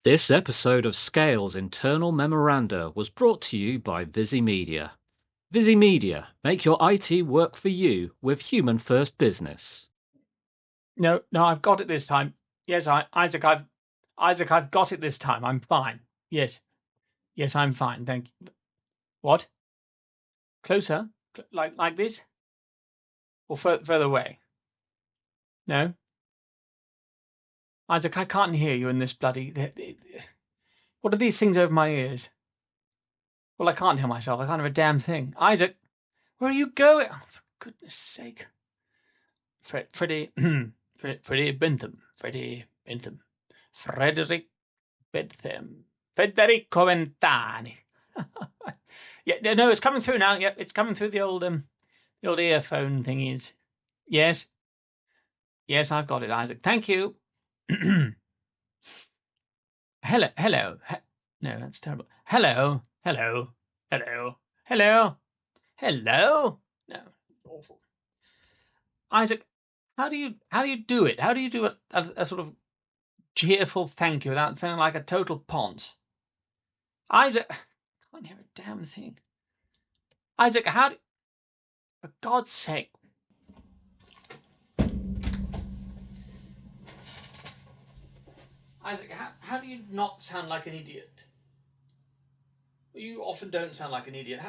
This episode of Scale's Internal Memoranda was brought to you by Visi Media. Visi Media, make your IT work for you with human first business. No, I've got it this time. Yes, Isaac, I've got it this time. I'm fine. Yes, I'm fine. Thank you. What? Closer? Like this? Or further away? No? Isaac, I can't hear you in this bloody... What are these things over my ears? Well, I can't hear myself. I can't hear a damn thing. Isaac, where are you going? Oh, for goodness sake. Freddie Bentham. Frederick Bentham. Federico Ventani. Yeah, no, it's coming through now. Yep, it's coming through the old earphone thingies. Yes, I've got it, Isaac. Thank you. Hello. No, that's terrible. Hello. No, awful. Isaac, how do you do it? How do you do a sort of cheerful thank you without sounding like a total ponce? Isaac, I can't hear a damn thing. Isaac, for God's sake. Isaac, how do you not sound like an idiot? You often don't sound like an idiot.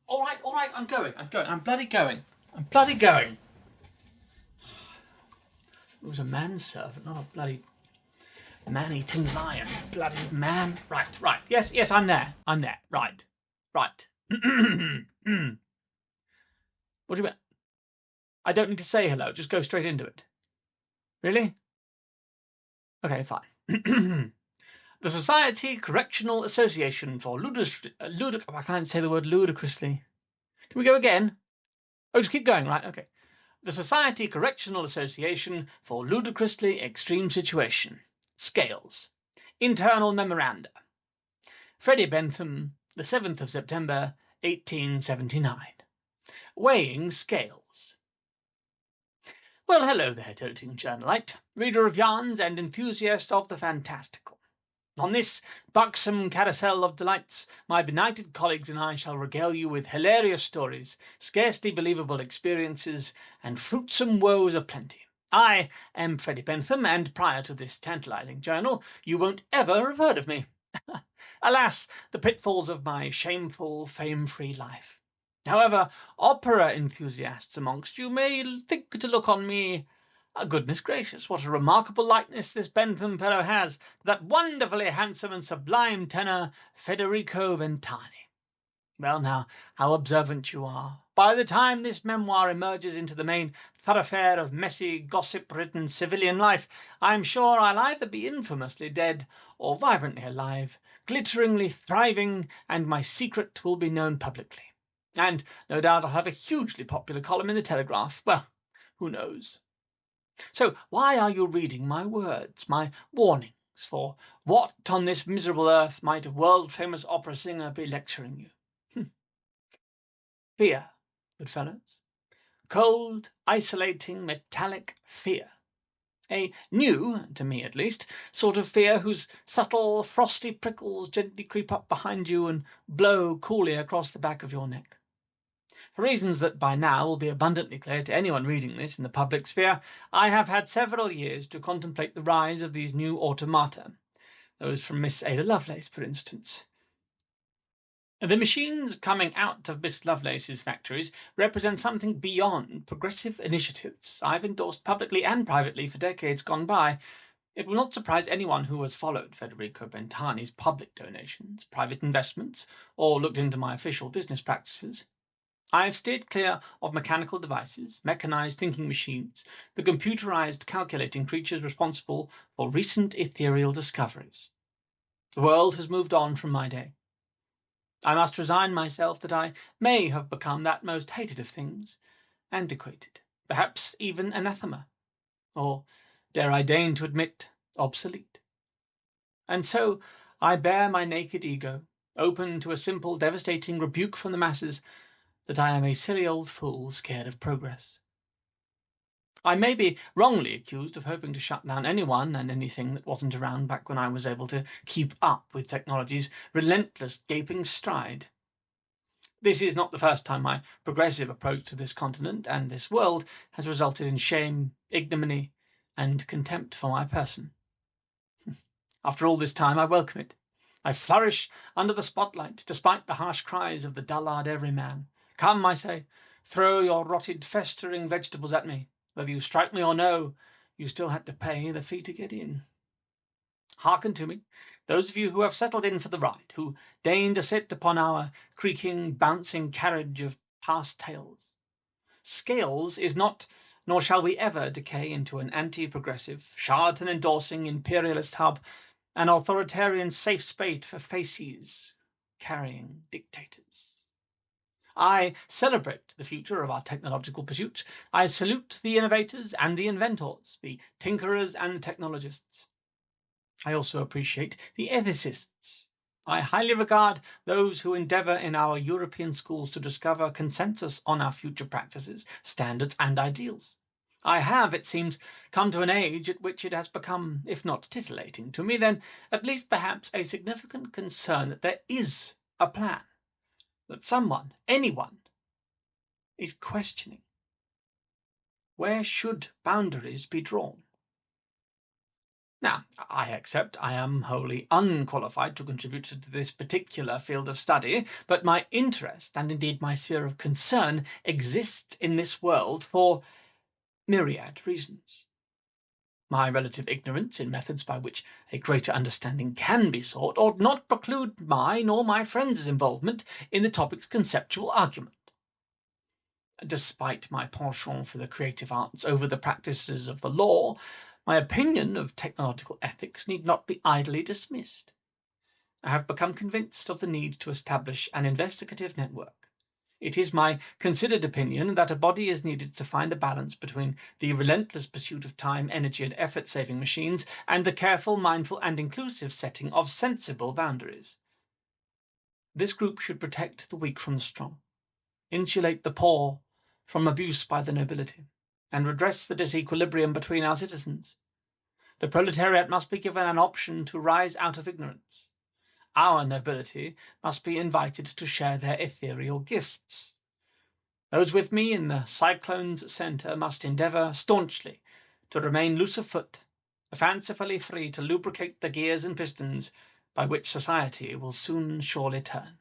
All right, I'm going. I'm bloody going. It was a manservant, not a bloody man-eating lion. Bloody man. Right. Yes, I'm there. Right. What do you mean? I don't need to say hello, just go straight into it. Really? Okay, fine. The Society Correctional Association for I can't say the word ludicrously. Can we go again? Oh, just keep going, right? Okay. The Society Correctional Association for Ludicrously Extreme Situation. Scales. Internal Memoranda. Freddie Bentham, the 7th of September, 1879. Weighing Scales. Well, hello there, doting journalite, reader of yarns and enthusiast of the fantastical. On this buxom carousel of delights, my benighted colleagues and I shall regale you with hilarious stories, scarcely believable experiences, and fruitsome woes aplenty. I am Freddie Bentham, and prior to this tantalizing journal, you won't ever have heard of me. Alas, the pitfalls of my shameful, fame-free life. However, opera enthusiasts amongst you may think to look on me. Goodness gracious, what a remarkable likeness this Bentham fellow has to that wonderfully handsome and sublime tenor, Federico Ventani. Well now, how observant you are. By the time this memoir emerges into the main thoroughfare of messy, gossip-ridden civilian life, I'm sure I'll either be infamously dead or vibrantly alive, glitteringly thriving, and my secret will be known publicly. And no doubt I'll have a hugely popular column in the Telegraph. Well, who knows? So why are you reading my words, my warnings? For what on this miserable earth might a world-famous opera singer be lecturing you? Fear, good fellows. Cold, isolating, metallic fear. A new, to me at least, sort of fear whose subtle, frosty prickles gently creep up behind you and blow coolly across the back of your neck. For reasons that by now will be abundantly clear to anyone reading this in the public sphere, I have had several years to contemplate the rise of these new automata, those from Miss Ada Lovelace, for instance. The machines coming out of Miss Lovelace's factories represent something beyond progressive initiatives I've endorsed publicly and privately for decades gone by. It will not surprise anyone who has followed Federico Ventani's public donations, private investments, or looked into my official business practices. I have steered clear of mechanical devices, mechanized thinking machines, the computerized calculating creatures responsible for recent ethereal discoveries. The world has moved on from my day. I must resign myself that I may have become that most hated of things, antiquated, perhaps even anathema, or, dare I deign to admit, obsolete. And so I bear my naked ego, open to a simple, devastating rebuke from the masses, that I am a silly old fool scared of progress. I may be wrongly accused of hoping to shut down anyone and anything that wasn't around back when I was able to keep up with technology's relentless gaping stride. This is not the first time my progressive approach to this continent and this world has resulted in shame, ignominy, and contempt for my person. After all this time, I welcome it. I flourish under the spotlight, despite the harsh cries of the dullard everyman. Come, I say, throw your rotted, festering vegetables at me. Whether you strike me or no, you still had to pay the fee to get in. Hearken to me, those of you who have settled in for the ride, who deign to sit upon our creaking, bouncing carriage of past tales. Scales is not, nor shall we ever decay into an anti-progressive, charlatan-endorsing imperialist hub, an authoritarian safe spade for faces carrying dictators. I celebrate the future of our technological pursuits. I salute the innovators and the inventors, the tinkerers and the technologists. I also appreciate the ethicists. I highly regard those who endeavour in our European schools to discover consensus on our future practices, standards, and ideals. I have, it seems, come to an age at which it has become, if not titillating to me, then at least perhaps a significant concern that there is a plan, that someone, anyone, is questioning. Where should boundaries be drawn? Now, I accept I am wholly unqualified to contribute to this particular field of study, but my interest, and indeed my sphere of concern, exists in this world for myriad reasons. My relative ignorance in methods by which a greater understanding can be sought ought not preclude my nor my friends' involvement in the topic's conceptual argument. Despite my penchant for the creative arts over the practices of the law, my opinion of technological ethics need not be idly dismissed. I have become convinced of the need to establish an investigative network. It is my considered opinion that a body is needed to find a balance between the relentless pursuit of time, energy, and effort-saving machines and the careful, mindful, and inclusive setting of sensible boundaries. This group should protect the weak from the strong, insulate the poor from abuse by the nobility, and redress the disequilibrium between our citizens. The proletariat must be given an option to rise out of ignorance. Our nobility must be invited to share their ethereal gifts. Those with me in the cyclone's centre must endeavour staunchly to remain loose of foot, fancifully free to lubricate the gears and pistons by which society will soon surely turn.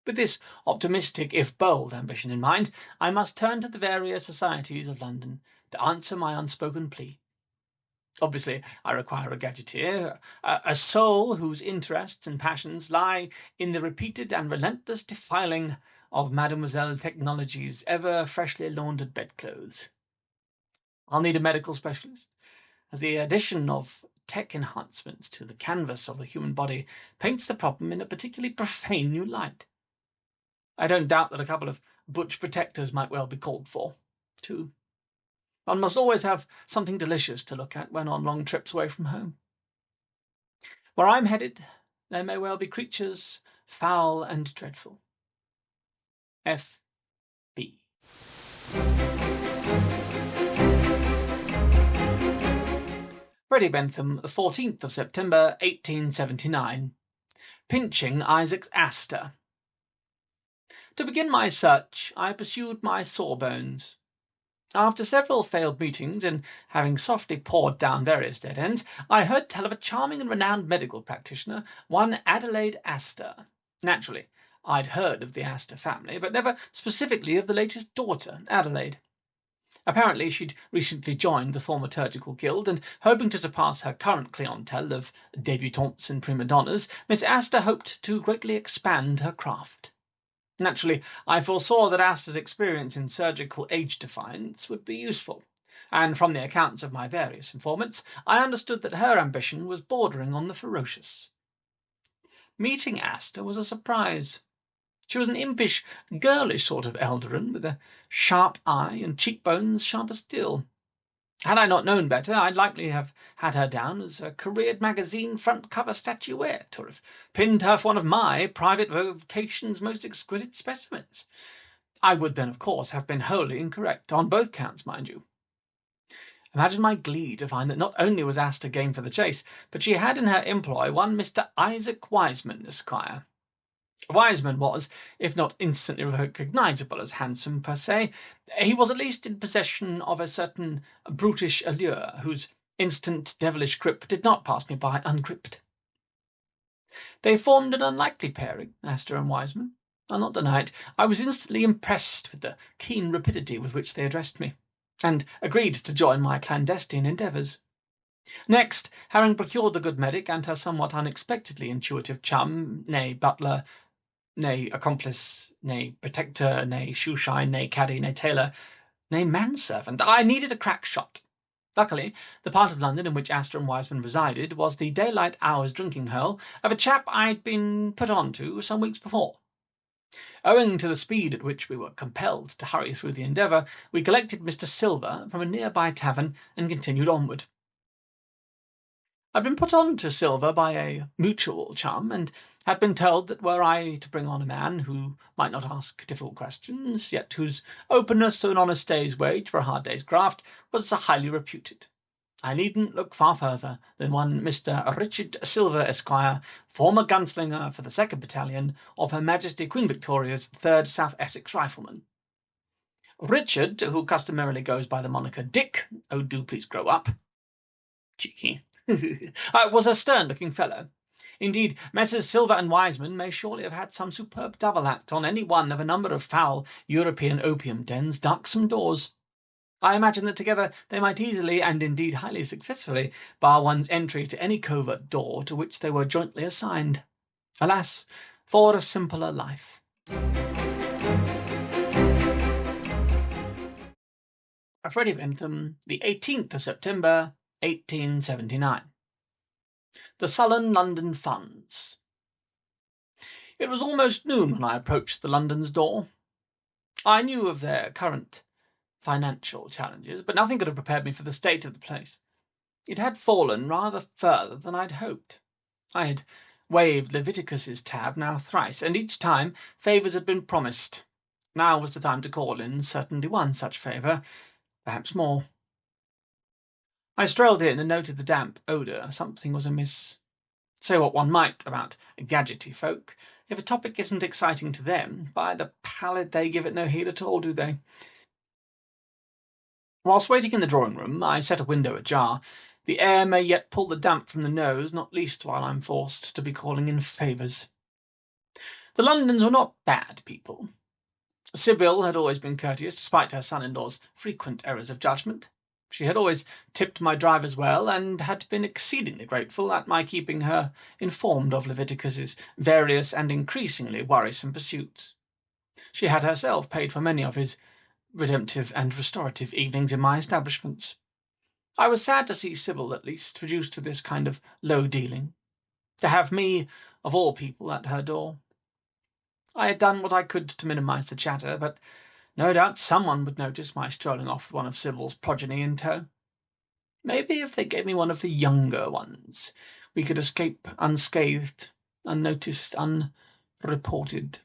With this optimistic, if bold, ambition in mind, I must turn to the various societies of London to answer my unspoken plea. Obviously, I require a gadgeteer, a soul whose interests and passions lie in the repeated and relentless defiling of Mademoiselle Technology's ever freshly laundered bedclothes. I'll need a medical specialist, as the addition of tech enhancements to the canvas of the human body paints the problem in a particularly profane new light. I don't doubt that a couple of butch protectors might well be called for, too. One must always have something delicious to look at when on long trips away from home. Where I'm headed, there may well be creatures foul and dreadful. F.B. Freddie Bentham, the 14th of September, 1879. Pinching Isaac's Aster. To begin my search, I pursued my sawbones. After several failed meetings, and having softly pawed down various dead ends, I heard tell of a charming and renowned medical practitioner, one Adelaide Astor. Naturally, I'd heard of the Astor family, but never specifically of the latest daughter, Adelaide. Apparently she'd recently joined the Thaumaturgical Guild, and hoping to surpass her current clientele of débutantes and prima donnas, Miss Astor hoped to greatly expand her craft. Naturally, I foresaw that Astor's experience in surgical age-defiance would be useful, and from the accounts of my various informants, I understood that her ambition was bordering on the ferocious. Meeting Astor was a surprise. She was an impish, girlish sort of Eldarin, with a sharp eye and cheekbones sharper still. Had I not known better, I'd likely have had her down as a careered magazine front-cover statuette, or have pinned her for one of my private vocation's most exquisite specimens. I would then, of course, have been wholly incorrect, on both counts, mind you. Imagine my glee to find that not only was Asta game for the chase, but she had in her employ one Mr. Isaac Wiseman, Esquire. Wiseman was, if not instantly recognisable as handsome per se, he was at least in possession of a certain brutish allure, whose instant devilish grip did not pass me by ungripped. They formed an unlikely pairing, Asta and Wiseman. I'll not deny it. I was instantly impressed with the keen rapidity with which they addressed me, and agreed to join my clandestine endeavours. Next, having procured the good medic and her somewhat unexpectedly intuitive chum, nay butler, nay accomplice, nay protector, nay shoeshine, nay caddy, nay tailor, nay manservant, I needed a crack shot. Luckily, the part of London in which Asta and Wiseman resided was the daylight hours drinking hole of a chap I'd been put on to some weeks before. Owing to the speed at which we were compelled to hurry through the endeavour, we collected Mr. Silver from a nearby tavern and continued onward. I'd been put on to Silver by a mutual chum, and had been told that were I to bring on a man who might not ask difficult questions, yet whose openness to an honest day's wage for a hard day's graft was highly reputed, I needn't look far further than one Mr. Richard Silver, Esquire, former gunslinger for the 2nd Battalion of Her Majesty Queen Victoria's 3rd South Essex Riflemen. Richard, who customarily goes by the moniker Dick, oh do please grow up, cheeky, was a stern-looking fellow. Indeed, Messrs. Silver and Wiseman may surely have had some superb double act on any one of a number of foul European opium dens, darksome doors. I imagine that together they might easily, and indeed highly successfully, bar one's entry to any covert door to which they were jointly assigned. Alas, for a simpler life. Freddie Bentham, the 18th of September, 1879. The sullen London funds. It was almost noon when I approached the London's door. I knew of their current financial challenges, but nothing could have prepared me for the state of the place. It had fallen rather further than I'd hoped. I had waved Leviticus's tab now thrice, and each time favours had been promised. Now was the time to call in certainly one such favour, perhaps more. I strolled in and noted the damp odour. Something was amiss. Say what one might about gadgety folk, if a topic isn't exciting to them, by the pallid they give it no heed at all, do they? Whilst waiting in the drawing-room, I set a window ajar. The air may yet pull the damp from the nose, not least while I'm forced to be calling in favours. The Londons were not bad people. Sybil had always been courteous, despite her son-in-law's frequent errors of judgment. She had always tipped my drivers well, and had been exceedingly grateful at my keeping her informed of Leviticus's various and increasingly worrisome pursuits. She had herself paid for many of his redemptive and restorative evenings in my establishments. I was sad to see Sybil, at least, reduced to this kind of low dealing, to have me, of all people, at her door. I had done what I could to minimise the chatter, but no doubt someone would notice my strolling off with one of Sybil's progeny in tow. Maybe if they gave me one of the younger ones, we could escape unscathed, unnoticed, unreported.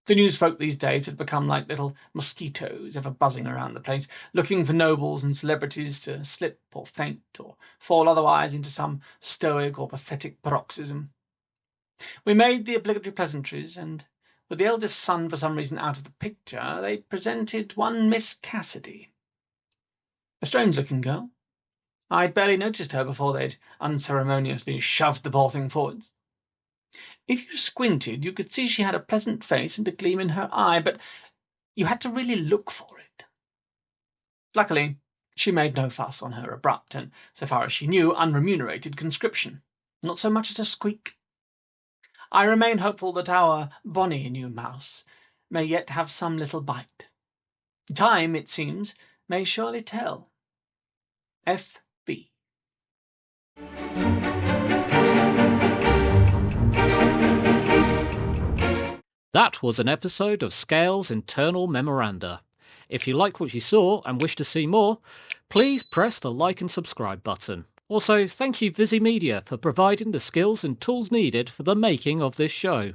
The newsfolk these days had become like little mosquitoes, ever buzzing around the place, looking for nobles and celebrities to slip or faint, or fall otherwise into some stoic or pathetic paroxysm. We made the obligatory pleasantries, and with the eldest son for some reason out of the picture, they presented one Miss Cassidy. A strange-looking girl. I'd barely noticed her before they'd unceremoniously shoved the poor thing forwards. If you squinted, you could see she had a pleasant face and a gleam in her eye, but you had to really look for it. Luckily, she made no fuss on her abrupt and, so far as she knew, unremunerated conscription. Not so much as a squeak. I remain hopeful that our bonny new mouse may yet have some little bite. Time, it seems, may surely tell. F.B. That was an episode of Scale's Internal Memoranda. If you like what you saw and wish to see more, please press the like and subscribe button. Also, thank you Visi Media for providing the skills and tools needed for the making of this show.